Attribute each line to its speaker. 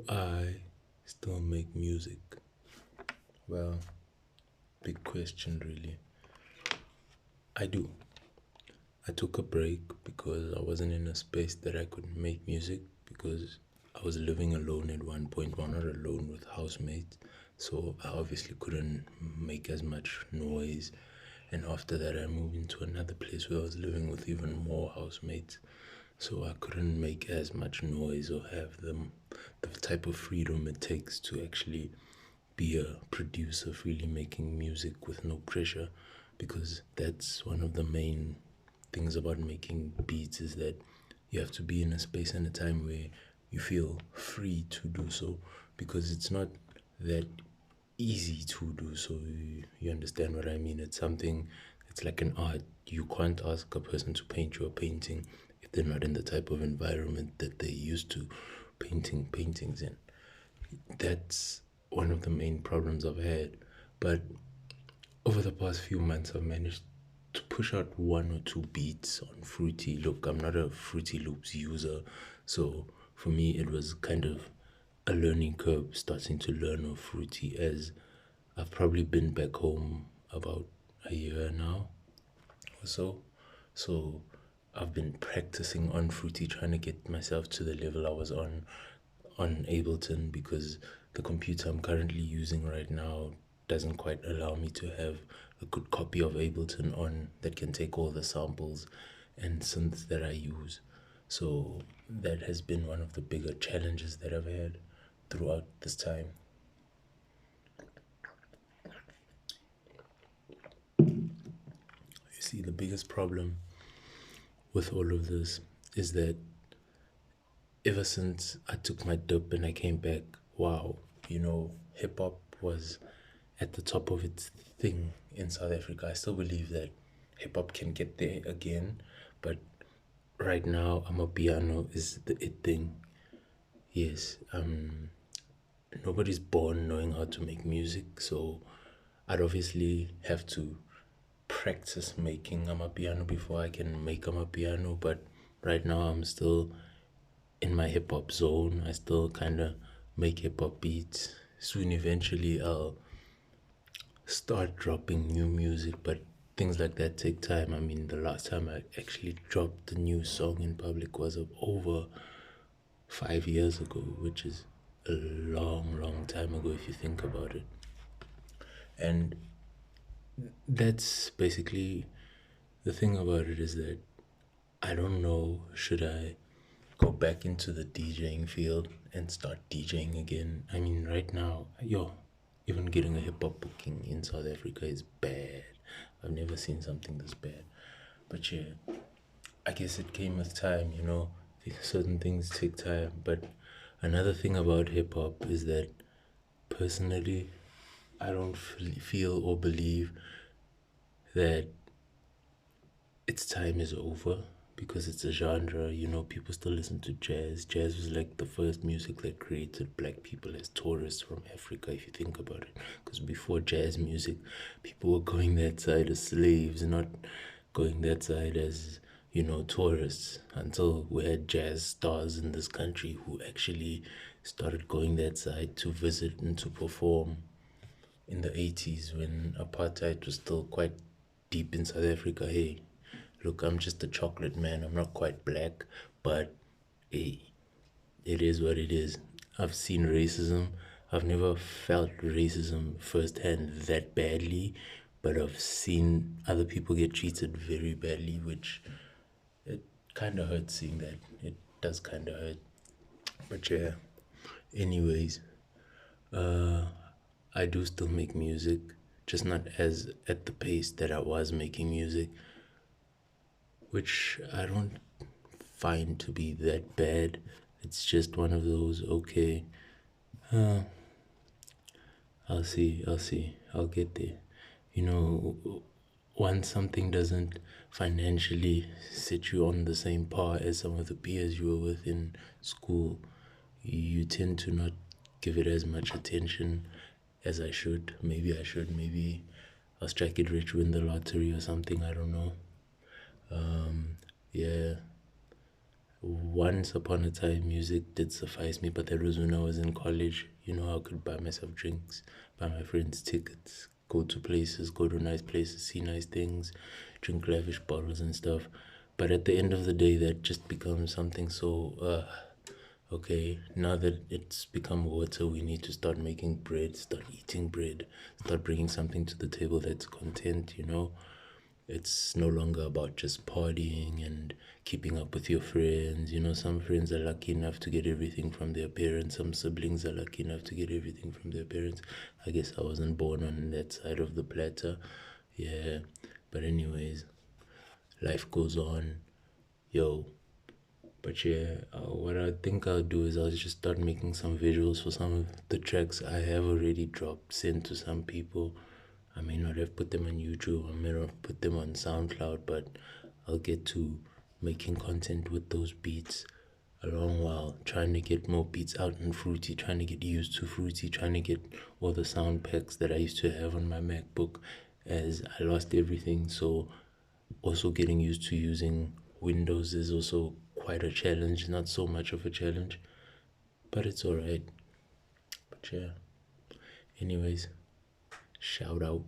Speaker 1: Do I still make music? Well, big question, really. I do. I took a break because I wasn't in a space that I could make music because I was living alone at one point. Well, not alone with housemates. So I obviously couldn't make as much noise. And after that, I moved into another place where I was living with even more housemates. So I couldn't make as much noise or have the type of freedom it takes to actually be a producer, freely making music with no pressure, because that's one of the main things about making beats is that you have to be in a space and a time where you feel free to do so, because it's not that easy to do so. You understand what I mean? It's something, it's like an art. You can't ask a person to paint you a painting if they're not in the type of environment that they're used to painting paintings in. That's one of the main problems I've had. But over the past few months, I've managed to push out one or two beats on Fruity. Look, I'm not a Fruity Loops user, so for me, it was kind of a learning curve starting to learn of Fruity, as I've probably been back home about a year now or so. So I've been practicing on Fruity, trying to get myself to the level I was on Ableton, because the computer I'm currently using right now doesn't quite allow me to have a good copy of Ableton on that can take all the samples and synths that I use. So that has been one of the bigger challenges that I've had throughout this time. You see, the biggest problem with all of this is that ever since I took my dip and I came back, wow, hip hop was at the top of its thing in South Africa. I still believe that hip hop can get there again, but right now, Amapiano is the it thing. Yes, nobody's born knowing how to make music, so I'd obviously have to practice making Amapiano before I can make Amapiano, but right now I'm still in my hip hop zone. I still kind of make hip hop beats. Soon, eventually, I'll start dropping new music, but things like that take time. I mean, the last time I actually dropped a new song in public was over 5 years ago, which is a long, long time ago if you think about it. And that's basically the thing about it, is that I don't know, should I go back into the DJing field and start DJing again? I mean, right now, even getting a hip hop booking in South Africa is bad. I've never seen something this bad. But yeah, I guess it came with time, certain things take time. But another thing about hip hop is that personally, I don't feel or believe that its time is over, because it's a genre. People still listen to jazz. Jazz was like the first music that created black people as tourists from Africa, if you think about it. Because before jazz music, people were going that side as slaves, not going that side as, tourists, until we had jazz stars in this country who actually started going that side to visit and to perform in the 80s, when apartheid was still quite deep in South Africa. Hey, look, I'm just a chocolate man. I'm not quite black, but hey, it is what it is. I've seen racism. I've never felt racism firsthand that badly, but I've seen other people get treated very badly, which it kind of hurts seeing that. It does kind of hurt. But yeah, anyways, I do still make music, just not as at the pace that I was making music, which I don't find to be that bad. It's just one of those, okay, I'll get there. Once something doesn't financially set you on the same par as some of the peers you were with in school, you tend to not give it as much attention as I should. Maybe I should. Maybe I'll strike it rich, win the lottery or something. I don't know. Yeah. Once upon a time, music did suffice me, but that was when I was in college. I could buy myself drinks, buy my friends tickets, go to places, go to nice places, see nice things, drink lavish bottles and stuff. But at the end of the day, that just becomes something so, okay, now that it's become water, we need to start making bread, start eating bread, start bringing something to the table that's content. It's no longer about just partying and keeping up with your friends. Some friends are lucky enough to get everything from their parents. Some siblings are lucky enough to get everything from their parents. I guess I wasn't born on that side of the platter. Yeah. But anyways, life goes on. Yo. But yeah, what I think I'll do is I'll just start making some visuals for some of the tracks I have already dropped, sent to some people. I may not have put them on YouTube, I may not have put them on SoundCloud, but I'll get to making content with those beats a long while, trying to get more beats out in Fruity, trying to get used to Fruity, trying to get all the sound packs that I used to have on my MacBook as I lost everything. So also getting used to using Windows is also quite a challenge, not so much of a challenge, but it's alright. But yeah, anyways, shout out.